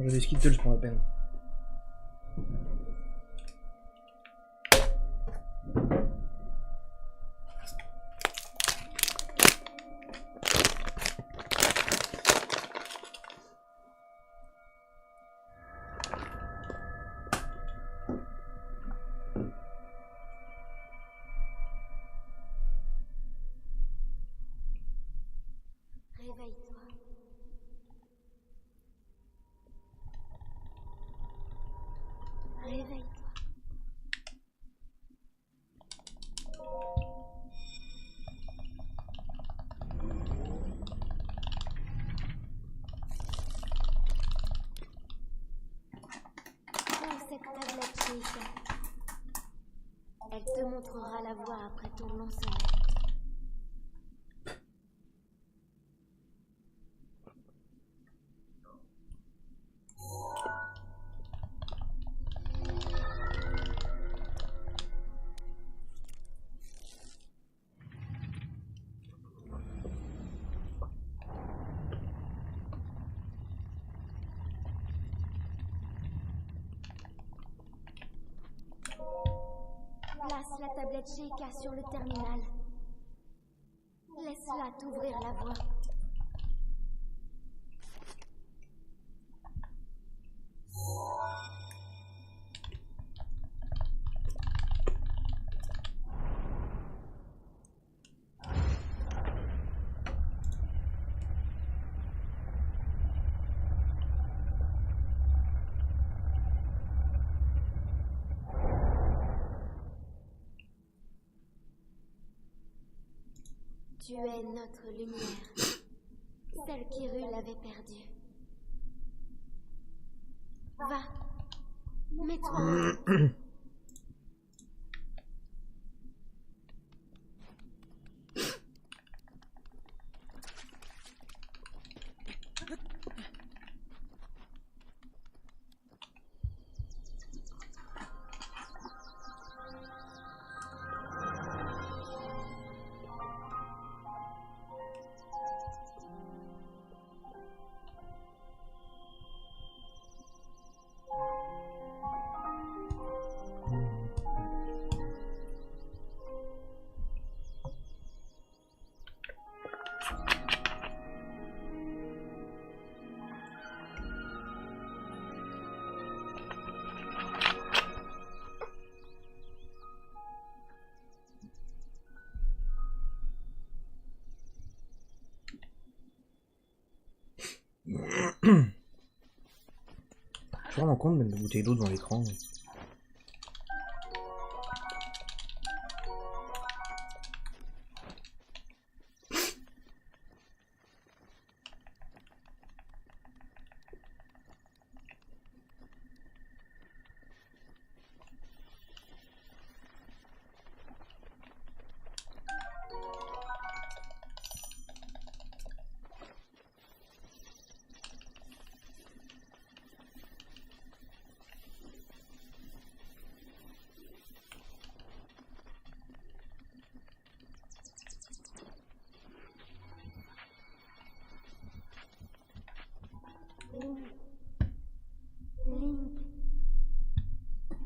J'ai des Skittles pour la peine. Réveille-toi. Réveille-toi. Prends cette tablette Sheikah. Elle te montrera la voie après ton long sommeil. Place la tablette Sheikah sur le terminal. Laisse-la t'ouvrir la voie. Tu es notre lumière, celle qu'Hyrule avait perdue. Va, mets-toi en route. Je suis vraiment con de mettre la bouteille d'eau devant l'écran.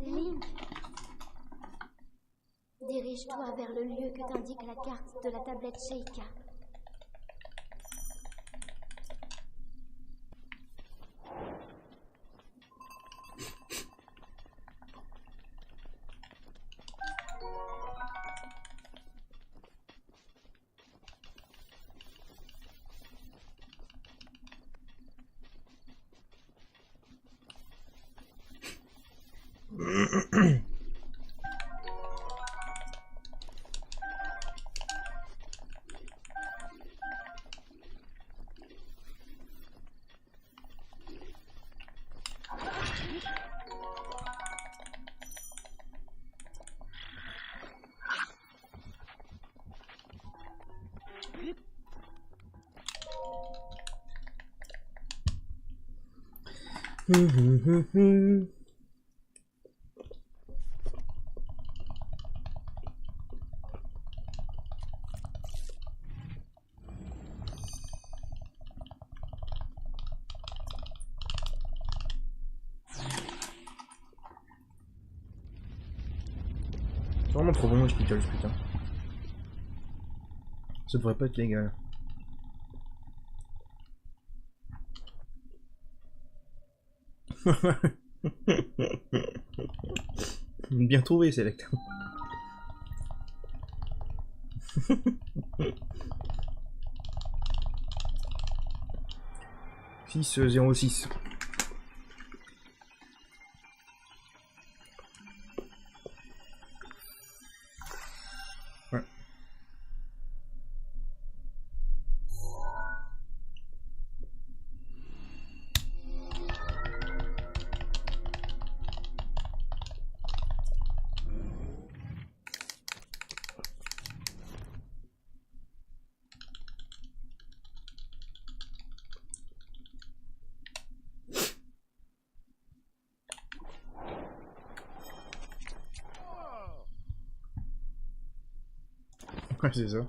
Link. Dirige-toi vers le lieu que t'indique la carte de la tablette Sheikah. C'est vraiment trop bon les Skittles, putain. Ça devrait pas être légal. Bien trouvé, Select. 6-0-6. Ouais. Ouais, c'est ça.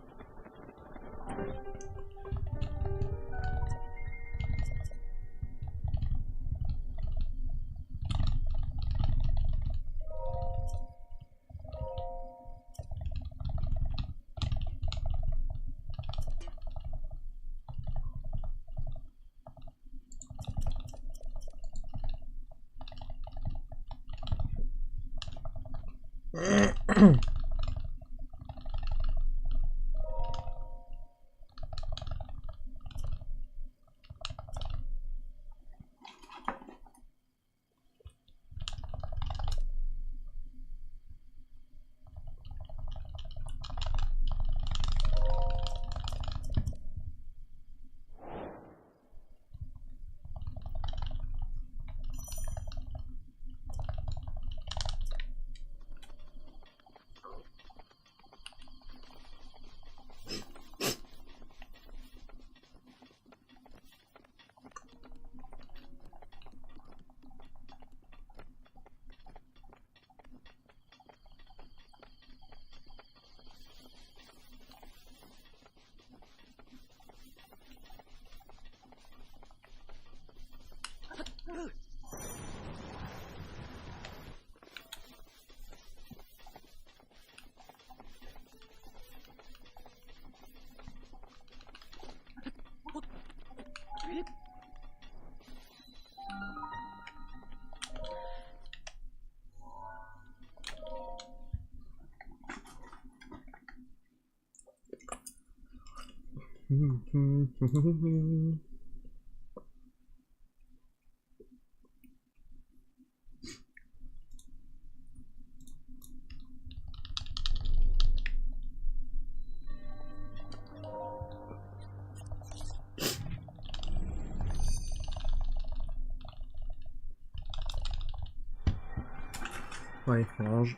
Ouais, on range.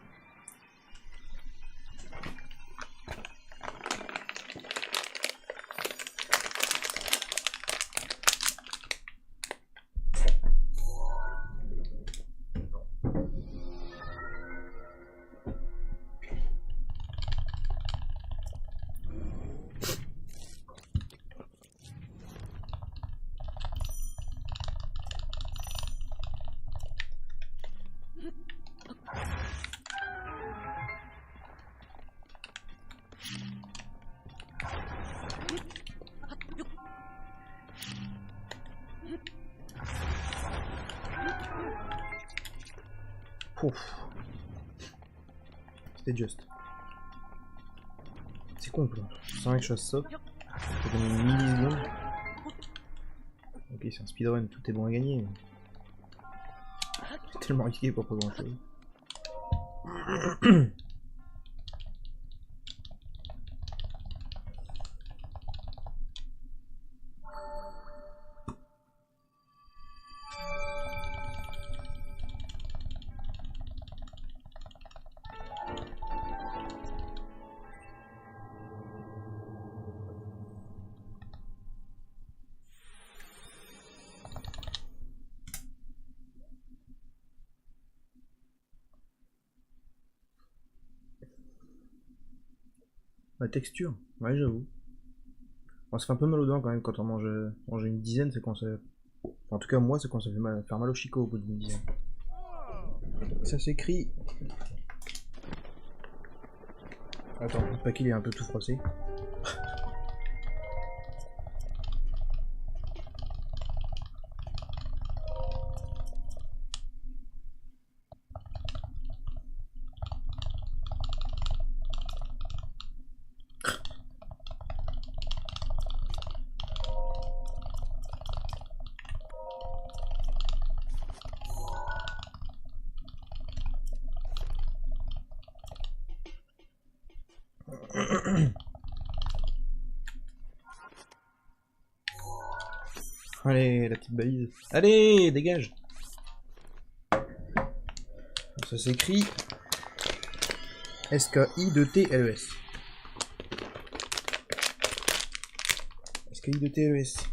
Pouf. C'était juste. C'est con, quoi. C'est vrai que je fasse ça. Ça donne une milliseconde. Ok, c'est un speedrun, tout est bon à gagner. C'est tellement risqué pour pas grand chose. La texture, ouais, j'avoue. Bon, ça fait un peu mal aux dents quand même quand on mange une dizaine, c'est quand ça. En tout cas, moi, c'est quand ça fait mal, faire mal au chicot au bout d'une dizaine. Ça s'écrit. Attends, le paquet il est un peu tout froissé. Allez, la petite balise. Allez, dégage. Ça s'écrit S-K-I-2-T-L-E-S. S-K-I-2-T-L-E-S.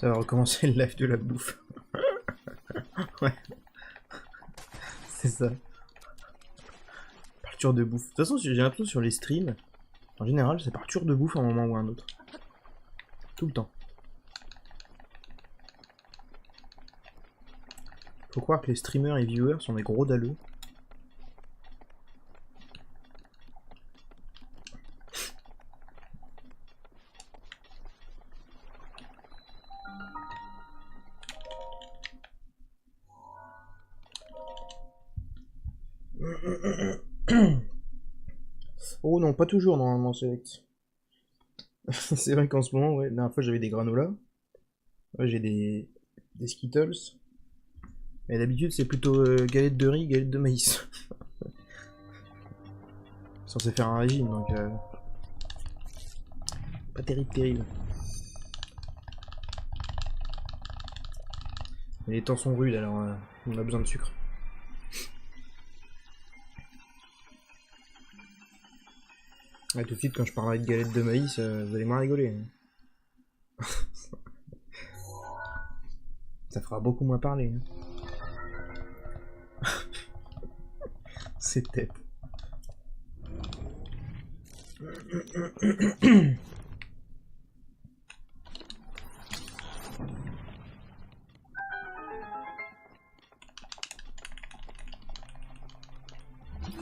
Ça va recommencer le live de la bouffe. Ouais. C'est ça. Par tour de bouffe. De toute façon, j'ai l'impression sur les streams, en général, c'est par tour de bouffe à un moment ou à un autre. Tout le temps. Faut croire que les streamers et viewers sont des gros dalleux. Oh non, pas toujours normalement, Select. C'est vrai qu'en ce moment, ouais, la dernière fois j'avais des granolas. Ouais, j'ai des Skittles. Et d'habitude, c'est plutôt galettes de riz, galettes de maïs. Censé faire un régime, donc pas terrible, terrible. Mais les temps sont rudes, alors on a besoin de sucre. Ouais, tout de suite, quand je parlerai de galettes de maïs, vous allez moins rigoler. Ça fera beaucoup moins parler. Hein. C'est tête.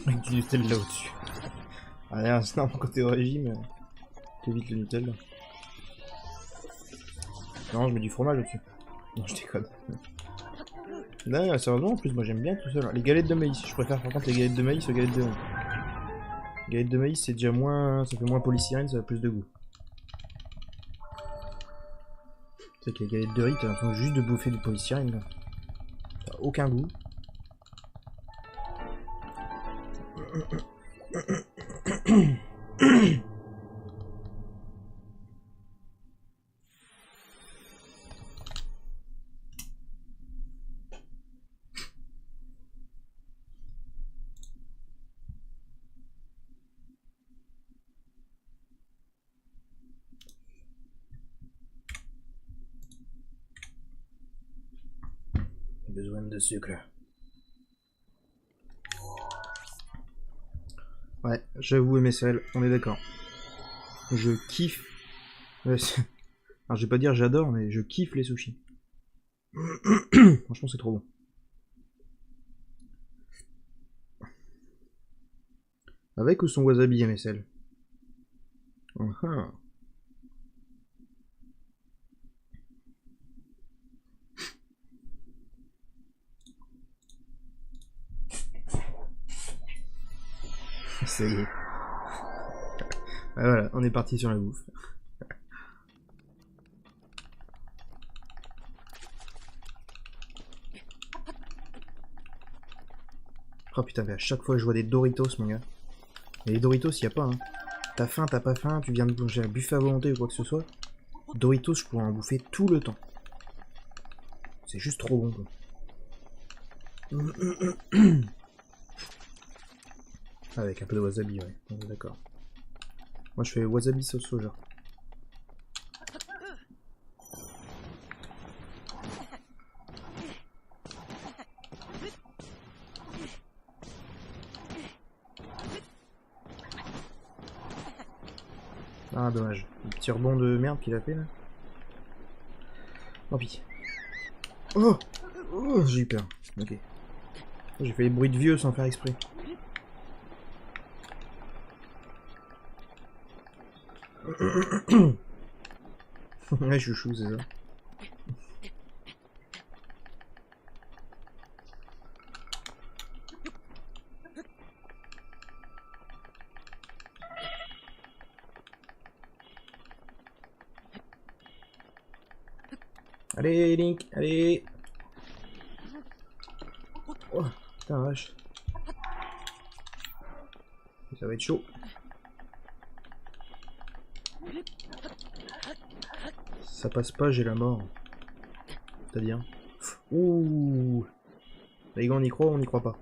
Avec du Nutella au-dessus. Allez, instant côté au régime, t'évites le Nutella. Non, je mets du fromage au-dessus. Non, je déconne. Non, sérieusement, en plus, moi j'aime bien tout ça. Les galettes de maïs, je préfère par contre les galettes de maïs aux galettes de riz. Les galettes de maïs, c'est déjà moins. Ça fait moins polystyrène, ça a plus de goût. C'est que les galettes de riz, t'as l'impression juste de bouffer du polystyrène, là. T'as aucun goût. Besoin de sucre. Ouais, j'avoue MSL, on est d'accord. Je kiffe. Ouais, alors je vais pas dire j'adore, mais je kiffe les sushis. Franchement, c'est trop bon. Avec ou sans wasabi MSL? Ça y est. Voilà, on est parti sur la bouffe. Oh putain, mais à chaque fois je vois des Doritos, mon gars. Et les Doritos, y a pas, hein. T'as faim, t'as pas faim, tu viens de manger un buffet à volonté ou quoi que ce soit. Doritos, je pourrais en bouffer tout le temps. C'est juste trop bon, quoi. Avec un peu de wasabi, ouais. On est d'accord. Moi, je fais wasabi sauce soja. Ah, dommage. Le petit rebond de merde qu'il a fait, là. Tant pis. Oh, oh, j'ai eu peur. Ok. J'ai fait les bruits de vieux sans faire exprès. Ouais, chouchou, c'est ça. Allez, Link, allez. Oh, putain, vache. Ça va être chaud. Ça passe pas, j'ai la mort. C'est-à-dire. Ouh. Les gars, on y croit ou on n'y croit pas?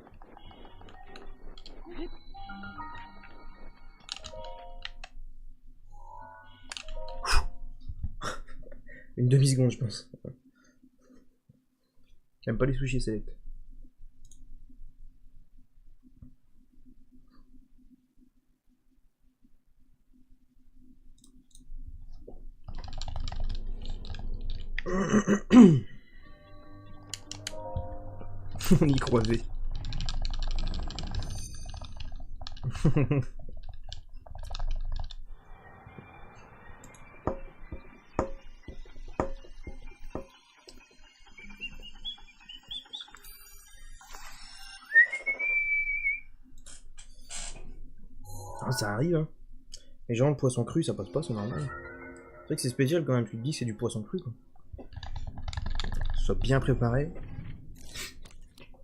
Une demi-seconde, je pense. J'aime pas les sushis, c'est. On y croisait. Ah, ça arrive, hein. Les gens, le poisson cru, ça passe pas, c'est normal. C'est vrai que c'est spécial quand même, tu te dis que c'est du poisson cru, quoi. Que ce soit bien préparé.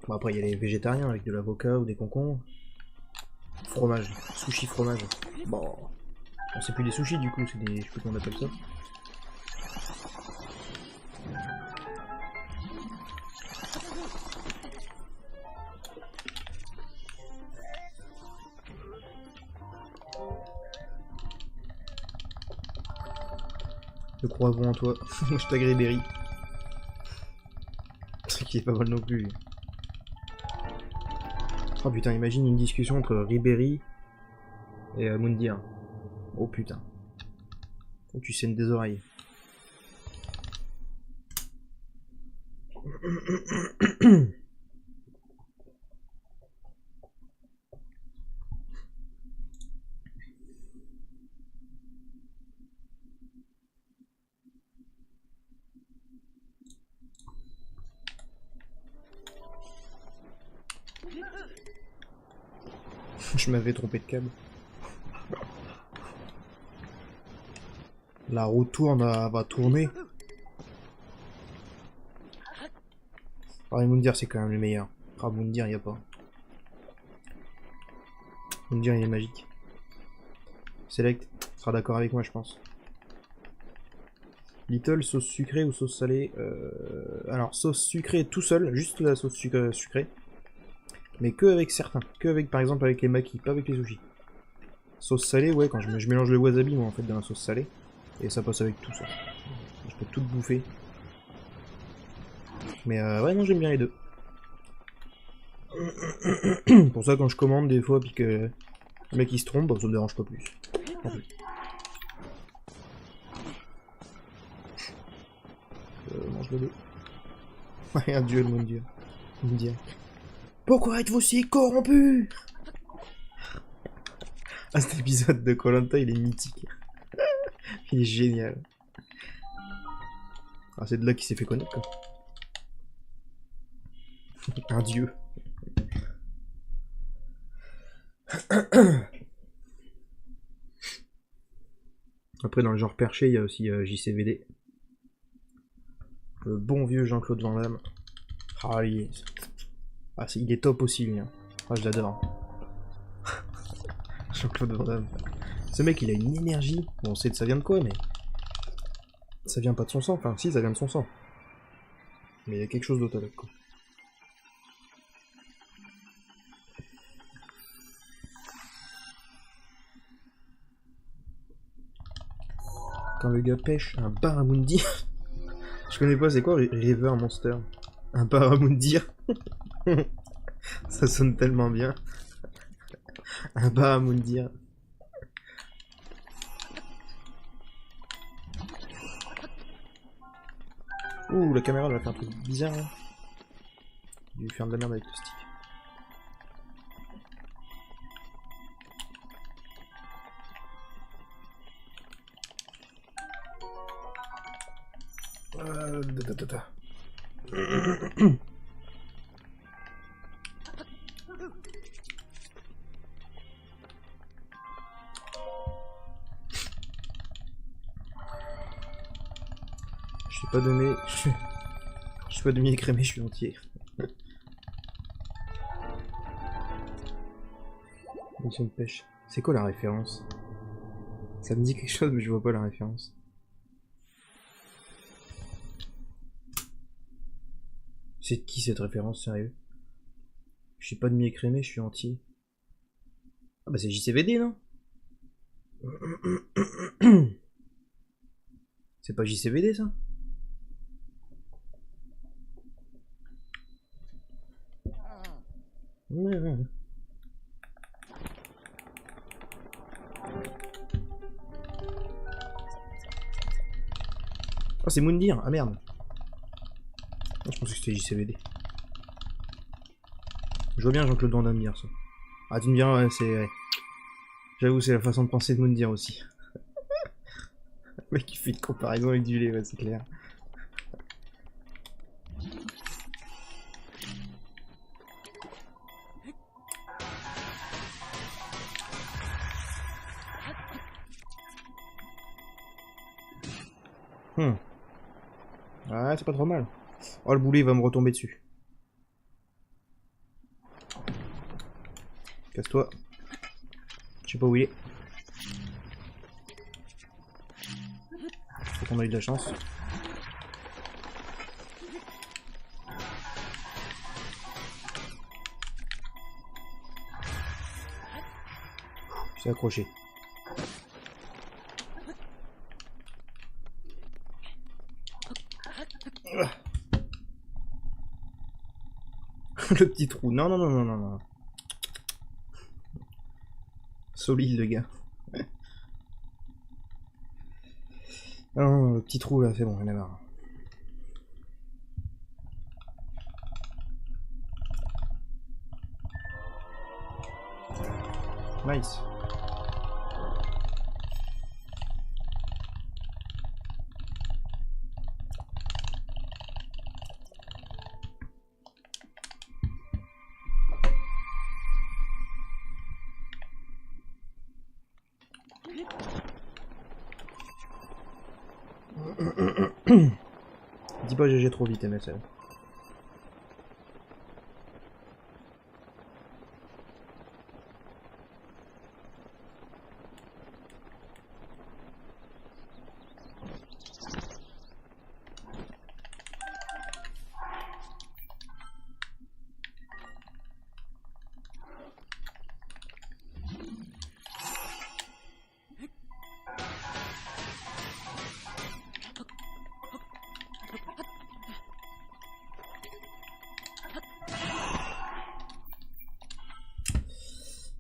Bon, après, il y a les végétariens avec de l'avocat ou des concombres. Fromage, sushi fromage. Bon, c'est plus des sushis du coup, c'est des. Je sais plus comment on appelle ça. Le crois-bon en toi. Je t'agrée Berry. Ce qui est pas mal non plus. Oh putain, imagine une discussion entre Ribéry et Moundir. Oh putain. Faut que tu saignes des oreilles. Je m'avais trompé de câble. La roue tourne, va tourner. Ah, Moundir c'est quand même le meilleur. Ah, Moundir y a pas. Moundir il est magique. Select sera d'accord avec moi, je pense. Little, sauce sucrée ou sauce salée alors, sauce sucrée tout seul, juste la sauce sucrée. Mais que avec certains. Que avec, par exemple, avec les makis, pas avec les sushis. Sauce salée, ouais, quand je mélange le wasabi, moi, en fait, dans la sauce salée. Et ça passe avec tout, ça. Je peux tout bouffer. Mais ouais, non, j'aime bien les deux. Pour ça, quand je commande des fois, puis que le mec il se trompe, bah, ça me dérange pas plus. Mange le deux. Ouais, un duel, mon dieu. Mon dieu. Pourquoi êtes-vous si corrompu? Ah, cet épisode de Koh-Lanta, il est mythique. Il est génial. Ah, c'est de là qu'il s'est fait connaître, quoi. Un dieu. Après, dans le genre perché, il y a aussi JCVD. Le bon vieux Jean-Claude Van Damme. Ah, il est top aussi, lui. Hein. Ah, je l'adore. Jean-Claude Van Damme. Ce mec, il a une énergie. Bon, on sait que ça vient de quoi, mais... Ça vient pas de son sang, enfin si, ça vient de son sang. Mais il y a quelque chose d'autre avec, quoi. Quand le gars pêche un barramundi... Je connais pas, c'est quoi River Monster? Un barramundi. Ça sonne tellement bien. Un barramundi. Ouh, la caméra elle va faire un truc bizarre là. J'ai dû faire de la merde avec le stick. Je suis pas demi... Je suis pas demi-écrémé, je suis entier. Mission de pêche. C'est quoi la référence? Ça me dit quelque chose mais je vois pas la référence. C'est qui cette référence, sérieux? Je suis pas demi-écrémé, je suis entier. Ah bah c'est JCVD, non? C'est pas JCVD ça? Ouais. Oh c'est Moundir, ah merde. Je pensais que c'était JCVD. Je vois bien Jean-Claude Van Damme dire ça. Ah tu me diras, ouais, c'est... Ouais. J'avoue c'est la façon de penser de Moundir aussi. Le mec il fait une comparaison avec du lait, ouais c'est clair. Ouais, c'est pas trop mal. Oh, le boulet va me retomber dessus. Casse-toi. Je sais pas où il est. Faut qu'on a eu de la chance. Je suis accroché. Le petit trou. Non, non, non, non, non, non. Solide, le gars. Non, le petit trou, là, c'est bon, il en a marre. Nice. Dis pas GG trop vite, MSL.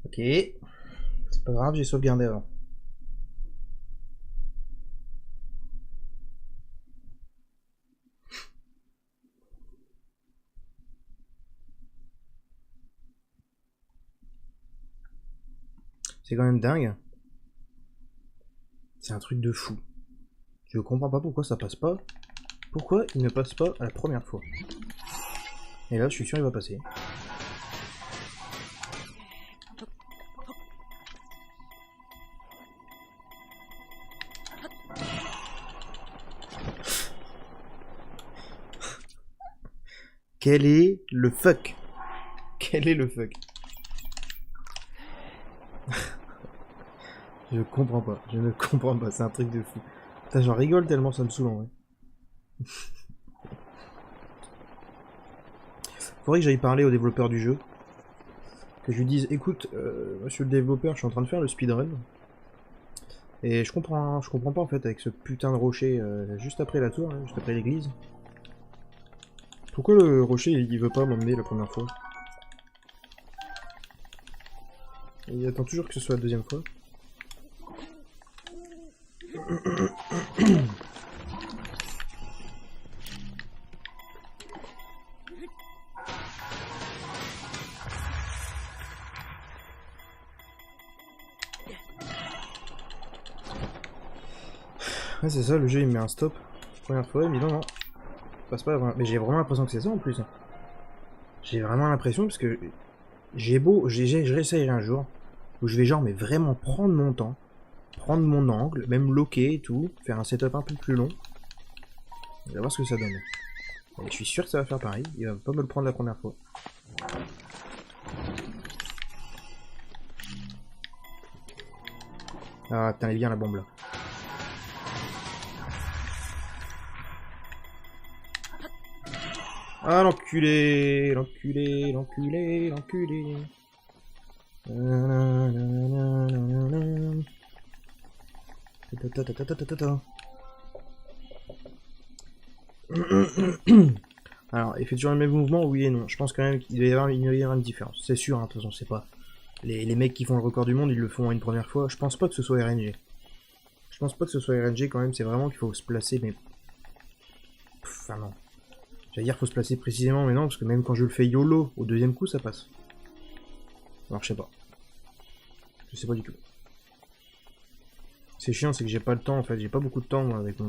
Ok. C'est pas grave, j'ai sauvegardé avant. C'est quand même dingue. C'est un truc de fou. Je comprends pas pourquoi ça passe pas. Pourquoi il ne passe pas à la première fois? Et là, je suis sûr il va passer. Quel est le fuck? Quel est le fuck? Je comprends pas, je ne comprends pas, c'est un truc de fou. Putain, j'en rigole tellement ça me saoule en vrai. Faudrait que j'aille parler au développeur du jeu. Que je lui dise, écoute, monsieur le développeur, je suis en train de faire le speedrun. Et je comprends pas en fait avec ce putain de rocher juste après la tour, hein, juste après l'église. Pourquoi le rocher il veut pas m'emmener la première fois? Il attend toujours que ce soit la deuxième fois. Ouais, c'est ça, le jeu il me met un stop. Première fois, mais non, passe pas vraiment. Mais j'ai vraiment l'impression que c'est ça en plus. J'ai vraiment l'impression parce que je réessayerai un jour où je vais genre mais vraiment prendre mon temps, prendre mon angle, même loquer et tout, faire un setup un peu plus long. On va voir ce que ça donne. Et je suis sûr que ça va faire pareil, il va pas me le prendre la première fois. Ah putain, elle est bien la bombe là. Ah l'enculé, l'enculé, l'enculé, l'enculé. Alors, il fait toujours le même mouvement, oui et non. Je pense quand même qu'il doit y avoir une différence. C'est sûr, hein, de toute façon, c'est pas. Les mecs qui font le record du monde, ils le font une première fois. Je pense pas que ce soit RNG. Je pense pas que ce soit RNG quand même, c'est vraiment qu'il faut se placer, mais. Enfin, non. J'allais dire faut se placer précisément, mais non, parce que même quand je le fais YOLO, au deuxième coup, ça passe. Alors, je sais pas. Je sais pas du tout. C'est chiant, c'est que j'ai pas le temps en fait, j'ai pas beaucoup de temps moi, avec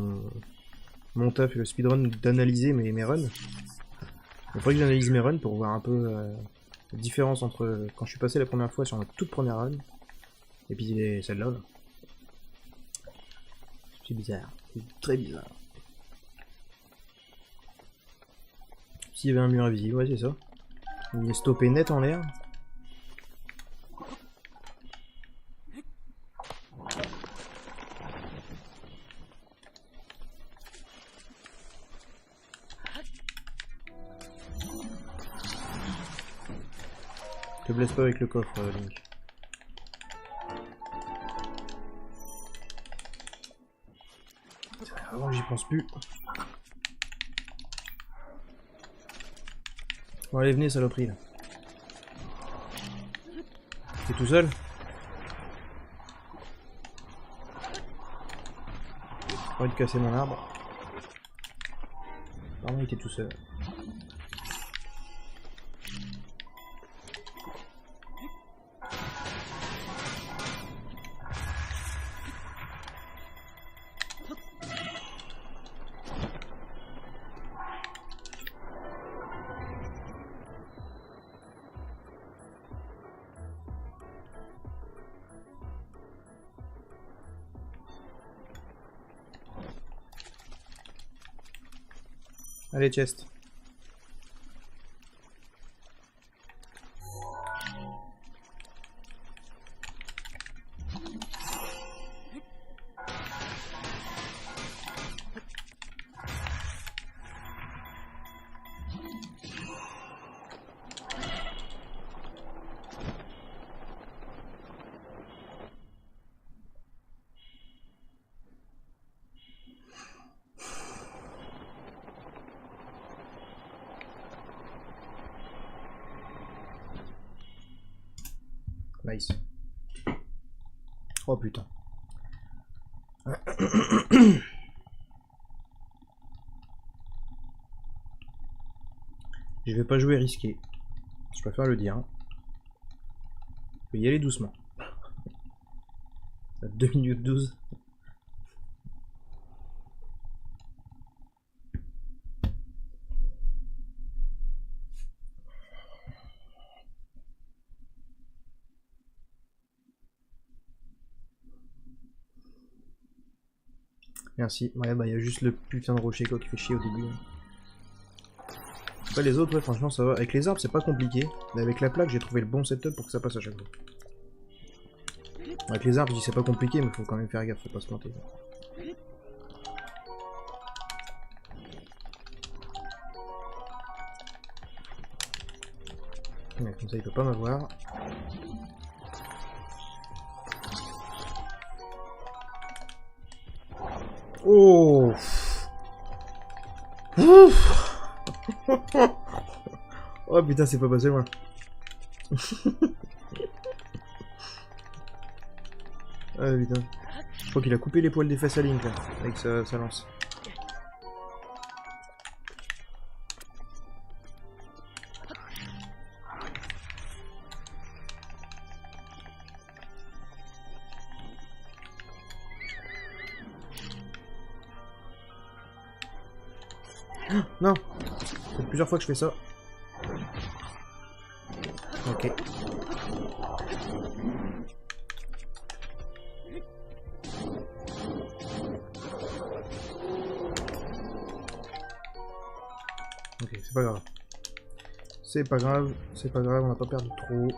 mon taf et le speedrun d'analyser mes runs. Il faudrait que j'analyse mes runs pour voir un peu la différence entre quand je suis passé la première fois sur ma toute première run et puis celle-là. Là. C'est bizarre, c'est très bizarre. S'il y avait un mur invisible, ouais c'est ça. Il est stoppé net en l'air. Te blesse pas avec le coffre, Link. Avant, j'y pense plus. Bon, allez, venez, saloperie, là. T'es tout seul? J'ai pas envie de casser mon arbre. Pardon, il était tout seul. Allez, chest. Nice. Oh putain. Je vais pas jouer risqué. Je préfère le dire. Je vais y aller doucement. À 2 minutes 12. Merci. Ouais, bah, il y a juste le putain de rocher quoi qui fait chier au début. Après les autres, ouais, franchement, ça va. Avec les arbres, c'est pas compliqué. Mais avec la plaque, j'ai trouvé le bon setup pour que ça passe à chaque fois. Avec les arbres, je dis c'est pas compliqué, mais faut quand même faire gaffe, faut pas se planter. Ouais, comme ça il peut pas m'avoir. Oh. Ouf. Oh putain, c'est pas passé loin. Ah putain. Je crois qu'il a coupé les poils des fesses à Link là, avec sa lance. Non, ça fait plusieurs fois que je fais ça. Ok. Ok, c'est pas grave. C'est pas grave, c'est pas grave, on n'a pas perdu trop.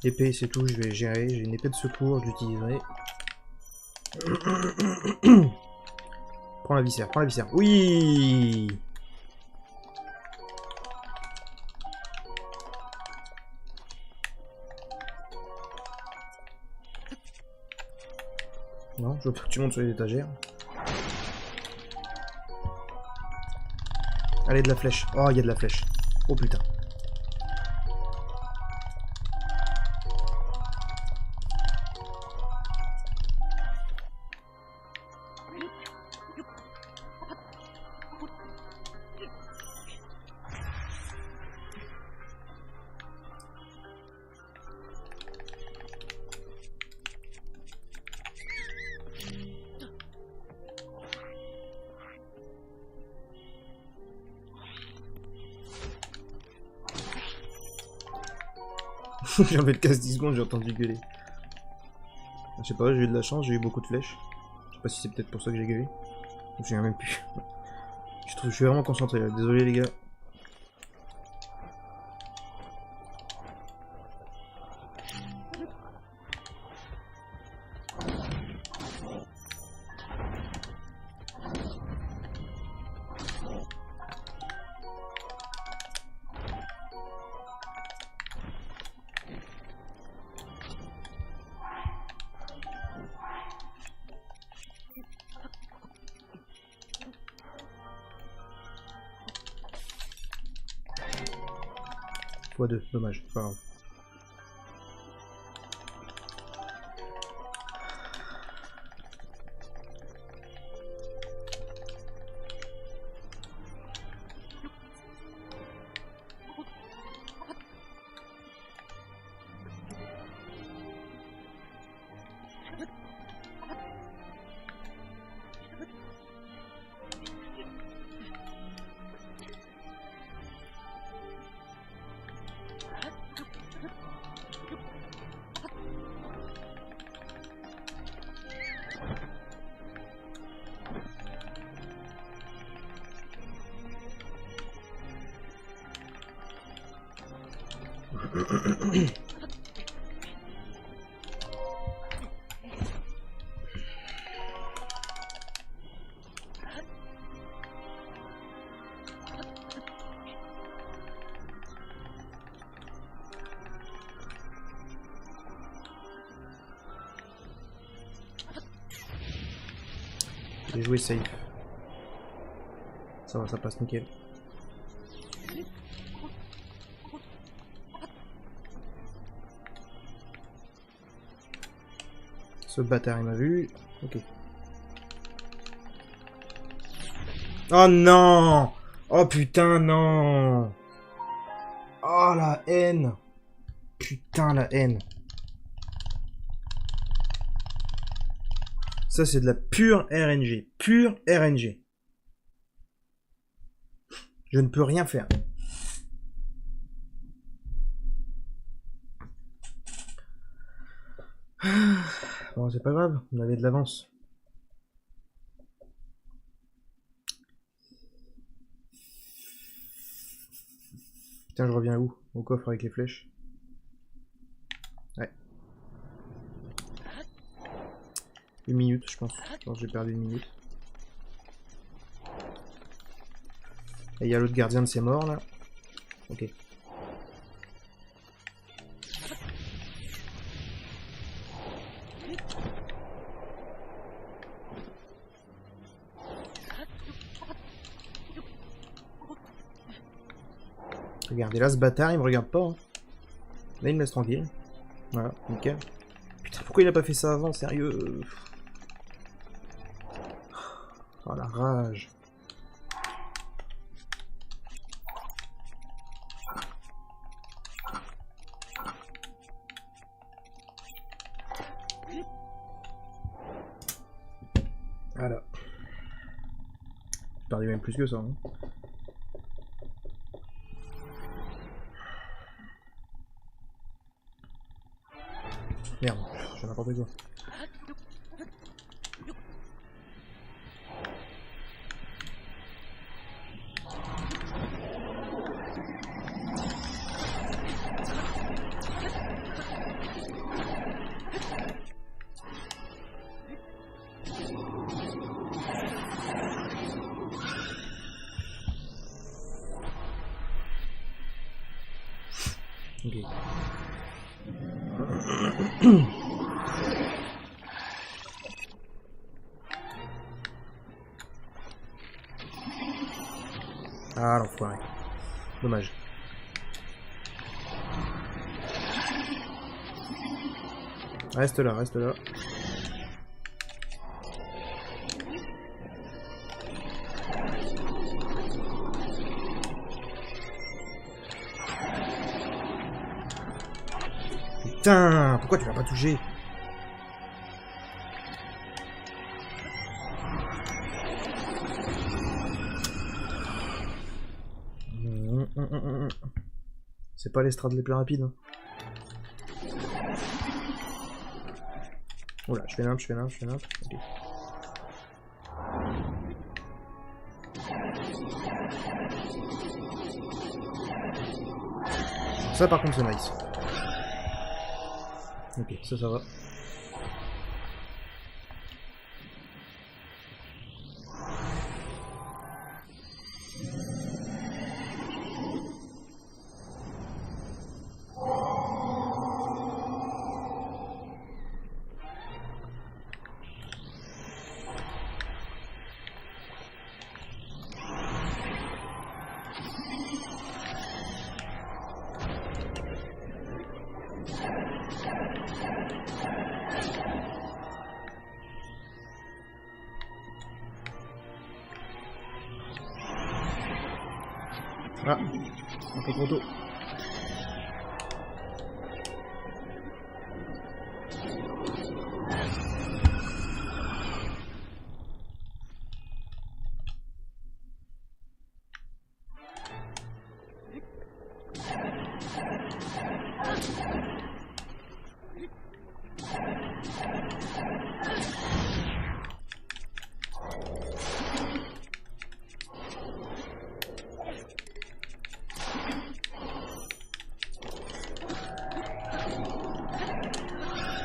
Épée, c'est tout, je vais gérer. J'ai une épée de secours, je l'utiliserai. Prends la viscère, prends la viscère. Oui. Non, je veux pas que tu montes sur les étagères. Allez, de la flèche. Oh, il y a de la flèche. Oh putain. J'ai enlevé le casse 10 secondes, j'ai entendu gueuler. Je sais pas, j'ai eu de la chance, j'ai eu beaucoup de flèches. Je sais pas si c'est peut-être pour ça que j'ai gueulé. Je me souviens même plus. Je suis vraiment concentré là, désolé les gars. x2, dommage, c'est pas grave. J'ai joué safe. Ça va, ça passe nickel. Ce bâtard il m'a vu. Ok. Oh non! Oh putain non! Oh la haine! Putain la haine! Ça c'est de la pure RNG. Pure RNG. Je ne peux rien faire. Bon c'est pas grave, on avait de l'avance. Putain je reviens où? Au coffre avec les flèches. Ouais. 1 minute je pense. Je pense que j'ai perdu 1 minute. Et il y a l'autre gardien de ses morts là. Ok. Regardez là, ce bâtard, il me regarde pas. Hein. Là, il me laisse tranquille. Voilà, nickel. Putain, pourquoi il a pas fait ça avant, sérieux? Oh la rage. Voilà. J'ai perdu même plus que ça. Hein. Merde, je fais n'importe quoi. Ok. Ah l'enfoiré. Dommage. Reste là, reste là. Putain, pourquoi tu l'as pas touché? C'est pas l'estrade les plus rapides. Hein. Oula, je fais nimp, je fais nimp, je fais nimp. Okay. Ça par contre c'est nice. Ok, ça va. Ah, un peu trop tôt.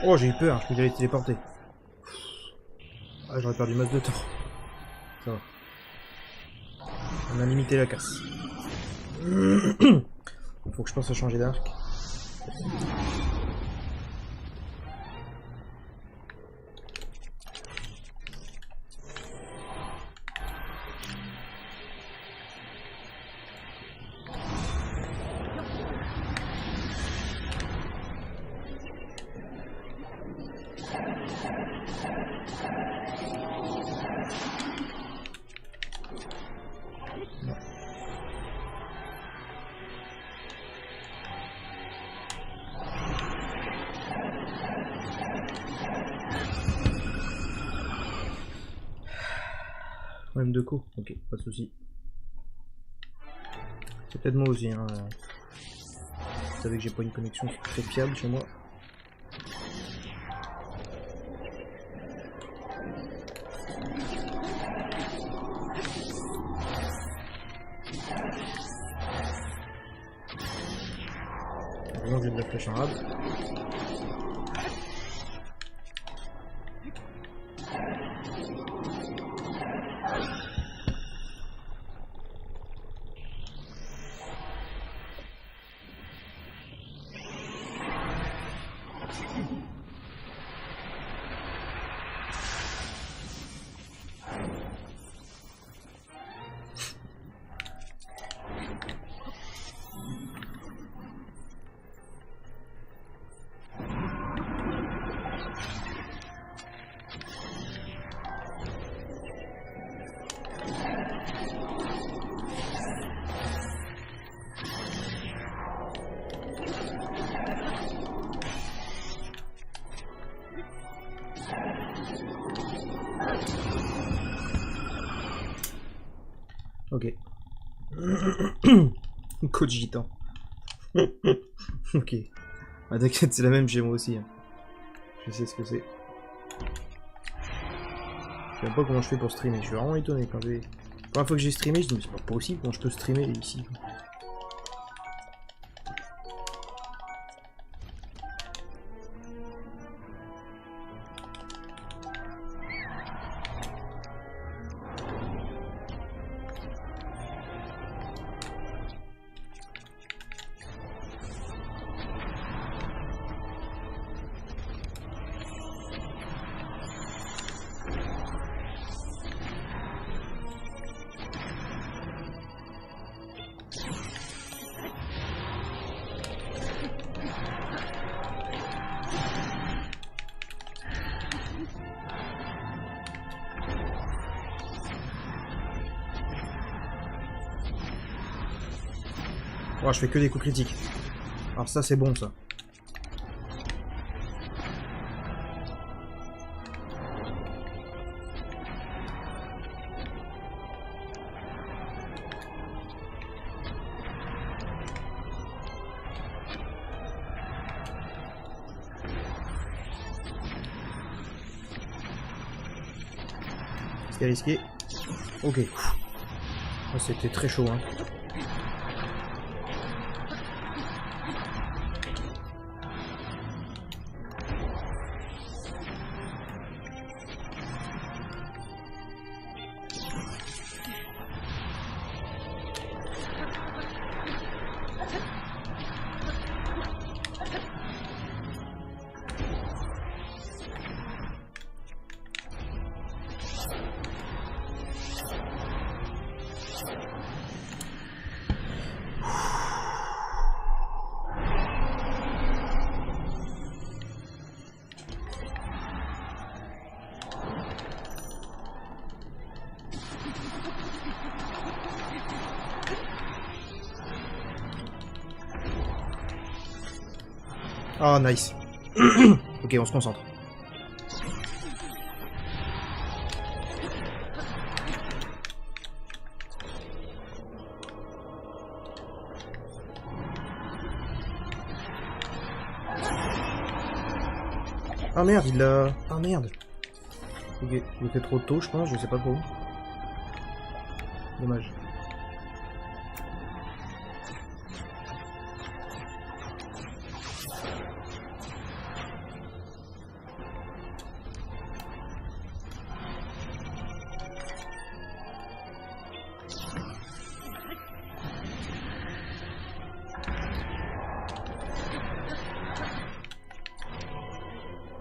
Oh, j'ai eu peur, je voulais aller téléporter. Ah, j'aurais perdu masse de temps. Ça va. On a limité la casse. Faut que je pense à changer d'arc. Même de coups, ok, pas de soucis. C'est peut-être moi aussi, hein. Vous savez que j'ai pas une connexion très fiable chez moi. Heureusement que j'ai de la flèche en rade. Ok. Coach gitan. Ok. Ah t'inquiète, c'est la même chez moi aussi. Hein. Je sais ce que c'est. Je sais même pas comment je fais pour streamer. Je suis vraiment étonné quand j'ai... La première fois que j'ai streamé, je dis mais c'est pas possible comment je peux streamer ici. Oh, je fais que des coups critiques. Alors ça c'est bon ça. C'était risqué. Ok. Oh, c'était très chaud hein. Oh nice. Ok, on se concentre. Ah merde, il l'a... Ah merde. Ok, je l'ai fait trop tôt, je pense, je sais pas trop. Dommage.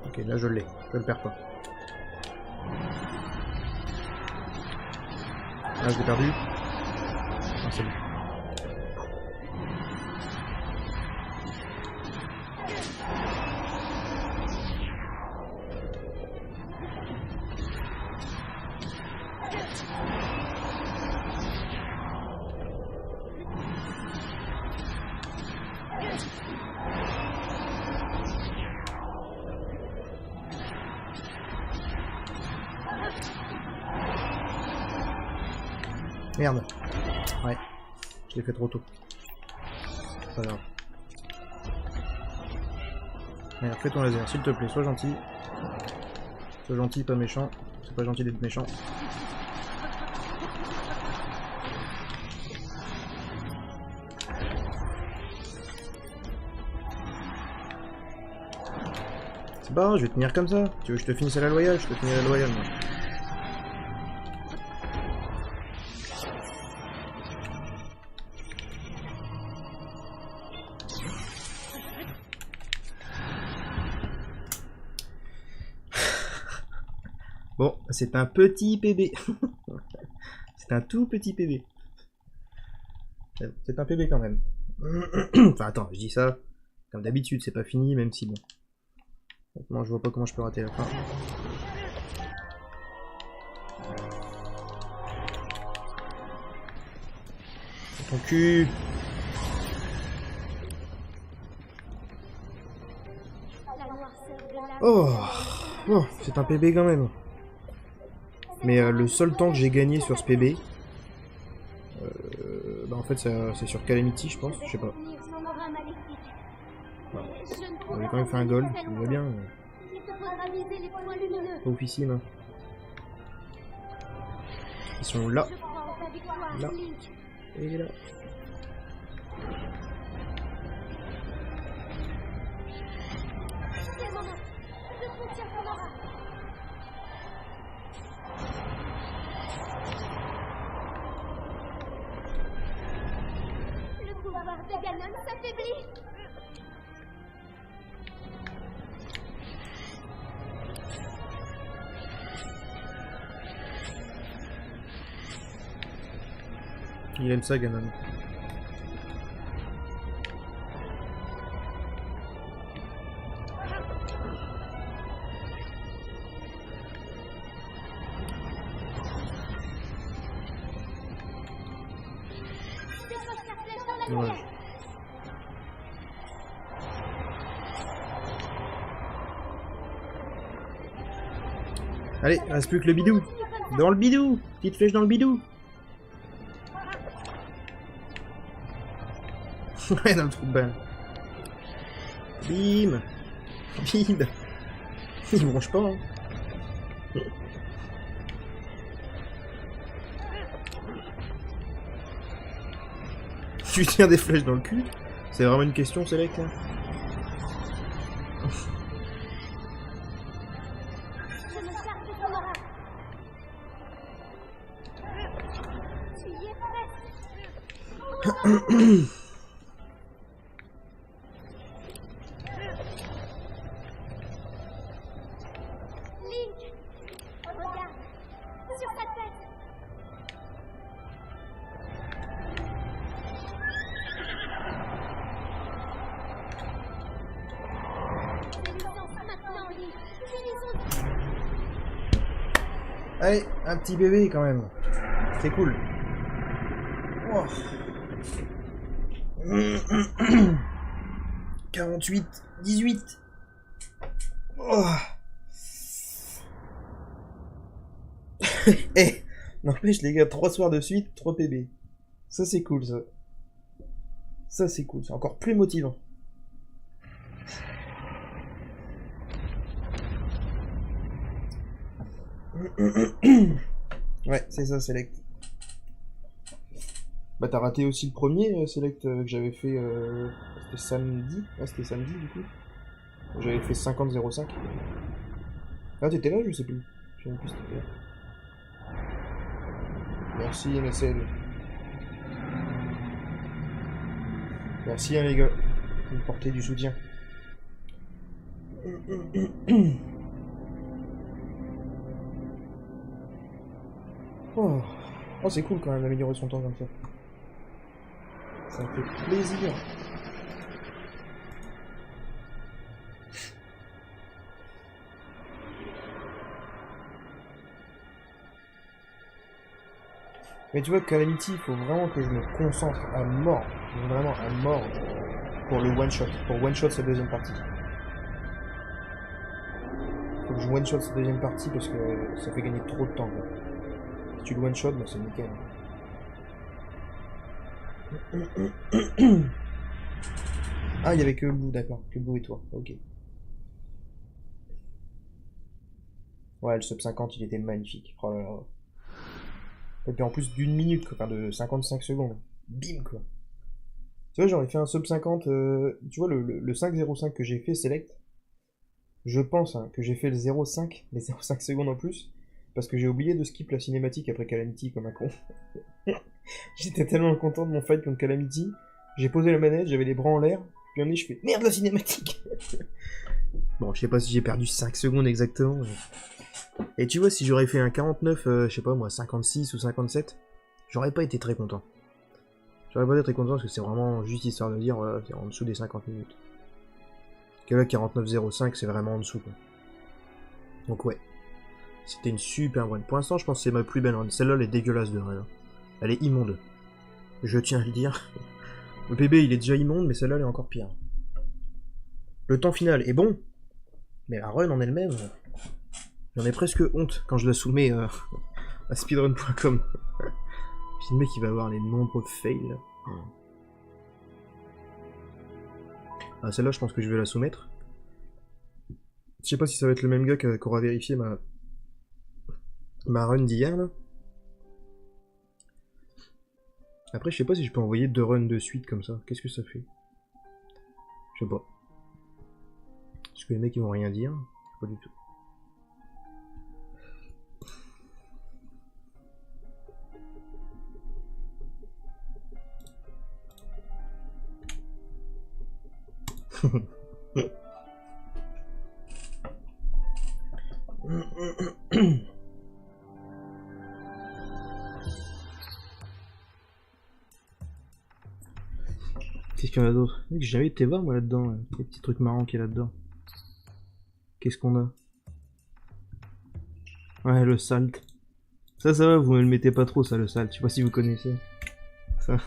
Ok, là je l'ai, je le perds pas. Là je l'ai perdu. Ah, c'est bon. Merde. Ouais. Je l'ai fait trop tôt. Pas grave. Merde, fais ton laser, s'il te plaît, sois gentil. Sois gentil, pas méchant. C'est pas gentil d'être méchant. C'est pas grave, je vais tenir comme ça. Tu veux que je te finisse à la loyale? Je te finis à la loyale, moi. Bon, c'est un petit PB. C'est un tout petit PB. C'est un PB quand même. Enfin, attends, je dis ça. Comme d'habitude, c'est pas fini, même si bon. Moi, je vois pas comment je peux rater la fin. Ton cul. Oh, oh c'est un PB quand même. Mais le seul temps que j'ai gagné sur ce PB, fait, c'est sur Calamity, je pense. Je sais pas. On avait quand même fait un gold. Il va bien. Pas officiel, hein. Ils sont là. Là. Et là. Le pouvoir de Ganon s'affaiblit. Il aime ça, Ganon. Ouais. Allez, reste plus que le bidou. Dans le bidou. Petite flèche dans le bidou. Ouais, dans le trou de balle. Bim. Bim. Il bronche pas, hein. Tu tiens des flèches dans le cul? C'est vraiment une question, Select, hein. Je me charge de ton aura. Tu y es presque. Link, regarde, sur sa tête. Maintenant, Link, utilisons. Allez, un petit bébé quand même. C'est cool. Oh. 48, 18. Oh. Eh, n'empêche les gars, 3 soirs de suite, 3 PB. Ça c'est cool ça. Ça c'est cool, c'est encore plus motivant. Ouais, c'est ça, Select. Bah t'as raté aussi le premier, Select, que j'avais fait... c'était samedi. Ah, c'était samedi, du coup. J'avais fait 50-05. Ah, t'étais là, je sais plus. Je sais même plus si t'étais là. Merci, MSL. Merci, hein, les gars. Vous me portez du soutien. Oh, oh c'est cool quand même d'améliorer son temps comme ça. Ça me fait plaisir. Mais tu vois, Calamity, il faut vraiment que je me concentre à mort, vraiment à mort, pour le one-shot, pour one-shot sa deuxième partie. Faut que je one-shot sa deuxième partie parce que ça fait gagner trop de temps, quoi. Si tu le one-shot, bah c'est nickel. Ah, il y avait que Blue, d'accord, que Blue et toi, ok. Ouais, le sub 50, il était magnifique, oh là là. Et puis en plus d'une minute, quoi, enfin de 55 secondes. Bim, quoi. Tu vois, j'aurais fait un sub 50, tu vois, le 5.05 que j'ai fait, Select, je pense hein, que j'ai fait le 0.5, les 0.5 secondes en plus, parce que j'ai oublié de skip la cinématique après Calamity comme un con. J'étais tellement content de mon fight contre Calamity, j'ai posé la manette, j'avais les bras en l'air, puis un moment je fais merde la cinématique. Bon, je sais pas si j'ai perdu 5 secondes exactement. Mais... Et tu vois, si j'aurais fait un 49, je sais pas moi, 56 ou 57, j'aurais pas été très content. J'aurais pas été très content parce que c'est vraiment juste histoire de dire, voilà, c'est en dessous des 50 minutes. Que là, 49.05, c'est vraiment en dessous, quoi. Donc ouais. C'était une super run. Pour l'instant, je pense que c'est ma plus belle run. Celle-là, elle est dégueulasse de run. Elle est immonde. Je tiens à le dire. Le PB, il est déjà immonde, mais celle-là, elle est encore pire. Le temps final est bon, mais la run en elle-même, j'en ai presque honte quand je la soumets à speedrun.com. Puis le mec, il va avoir les nombreux fails. Ah, celle-là, je pense que je vais la soumettre. Je sais pas si ça va être le même gars qui aura vérifié ma run d'hier, là. Après, je sais pas si je peux envoyer 2 runs de suite comme ça. Qu'est-ce que ça fait? Je sais pas. Est-ce que les mecs ils vont rien dire? Pas du tout. Qu'est-ce qu'il y en a d'autre? J'ai jamais été voir moi là-dedans, les petits trucs marrants qu'il y a là-dedans. Qu'est-ce qu'on a? Ouais, le salt. Ça va, vous me le mettez pas trop, ça, le salt. Je sais pas si vous connaissez. Ça.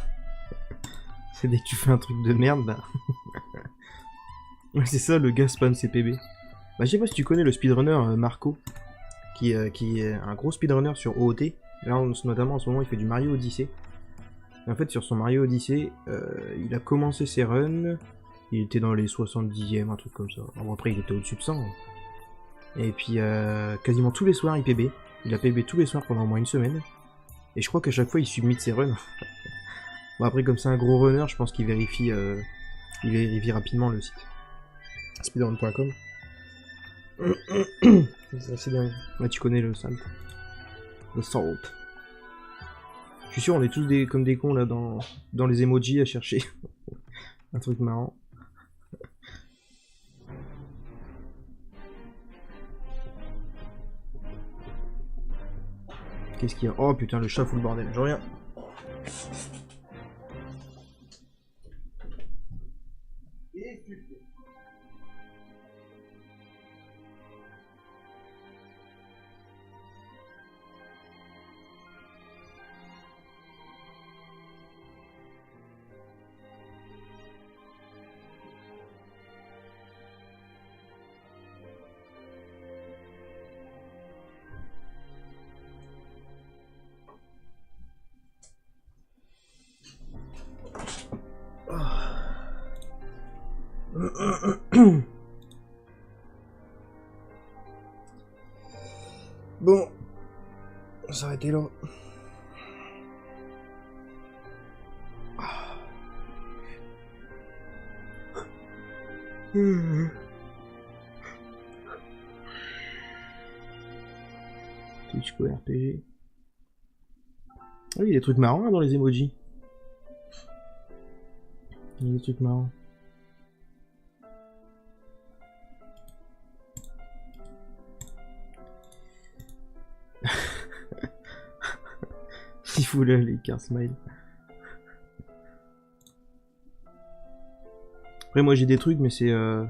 C'est dès que tu fais un truc de merde, bah. Ouais, c'est ça, le gars spam CPB. Bah, je sais pas si tu connais le speedrunner Marco, qui est un gros speedrunner sur OOT. Là, notamment en ce moment, il fait du Mario Odyssey. Et en fait, sur son Mario Odyssey, il a commencé ses runs. Il était dans les 70e, un truc comme ça. Bon, après, il était au-dessus de 100. Et puis, quasiment tous les soirs, il PB. Il a PB tous les soirs pendant au moins une semaine. Et je crois qu'à chaque fois, il submit ses runs. Bon, après, comme c'est un gros runner, je pense qu'il vérifie rapidement le site. Speedrun.com. C'est assez dingue. Ouais, tu connais le salt. Le salt. Je suis sûr, on est tous comme des cons là dans les emojis à chercher un truc marrant. Qu'est-ce qu'il y a? Oh putain, le chat fout le bordel. Je reviens. Bon, on va s'arrêter là. Twitch Co RPG. Ah oui, il y a des trucs marrants hein, dans les emojis. Il y a des trucs marrants. Il fout là les car smile. Après moi j'ai des trucs mais c'est je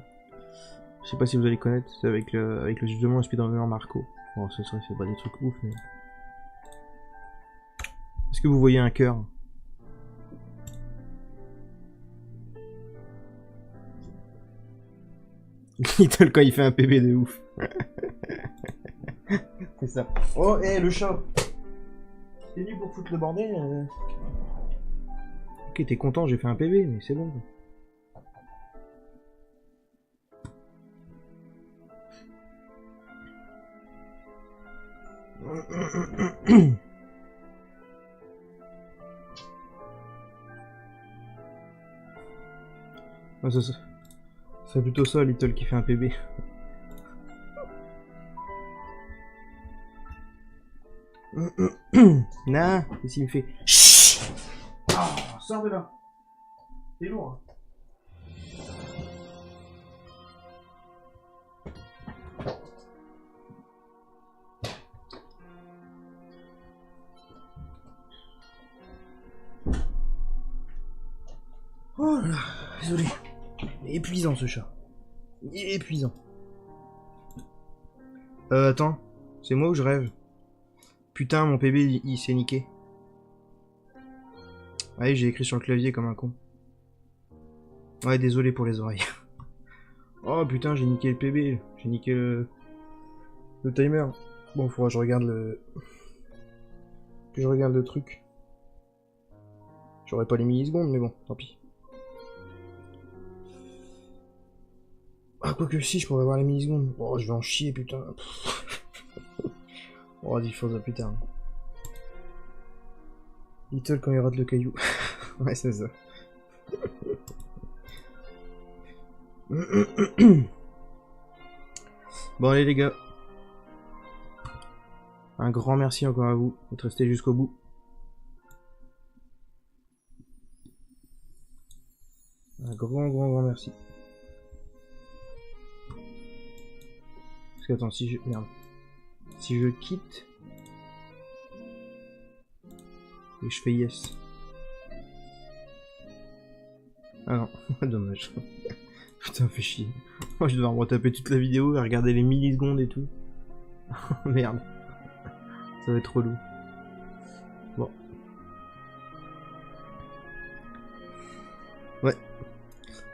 sais pas si vous allez connaître, c'est avec le justement le speedrunner Marco. Bon ce serait c'est pas des trucs ouf mais. Est-ce que vous voyez un cœur? Little quand il fait un PB de ouf. C'est ça. Oh hé le chat. T'es venu pour foutre le bordel Ok t'es content j'ai fait un PB mais c'est bon. Ah, c'est plutôt ça, Little qui fait un PB. Nah, qu'est-ce qu'il me fait? Chut. Oh, sors de là. C'est lourd. Oh là, désolé. Épuisant ce chat. Épuisant. Attends. C'est moi ou je rêve? Putain, mon PB il s'est niqué. Ouais, j'ai écrit sur le clavier comme un con. Ouais, désolé pour les oreilles. Oh putain, j'ai niqué le PB. J'ai niqué le timer. Bon, faudra que je regarde le truc. J'aurais pas les millisecondes, mais bon, tant pis. Ah, quoique si, je pourrais avoir les millisecondes. Oh, je vais en chier, putain. Oh, dis faut ça plus tard. Little quand il rate le caillou. Ouais, c'est ça. Bon, allez, les gars. Un grand merci encore à vous d'être restés jusqu'au bout. Un grand merci. Parce que attends, si je... Merde. Si je quitte... Et je fais yes. Ah non, dommage. Putain, fait chier. Moi, je vais devoir me retaper toute la vidéo et regarder les millisecondes et tout. Merde. Ça va être relou. Bon. Ouais.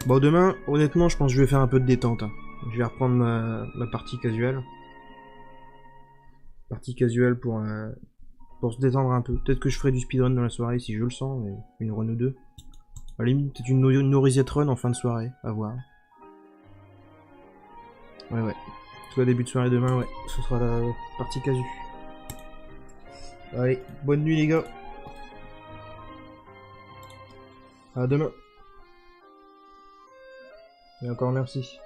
Bon, demain, honnêtement, je pense que je vais faire un peu de détente. Hein. Je vais reprendre ma partie casual. Partie casual pour se détendre un peu. Peut-être que je ferai du speedrun dans la soirée si je le sens, mais une run ou deux. À la limite, peut-être une reset run en fin de soirée, à voir. Ouais. Soit début de soirée demain, ouais. Ce sera la partie casu. Allez, bonne nuit les gars. À demain. Et encore merci.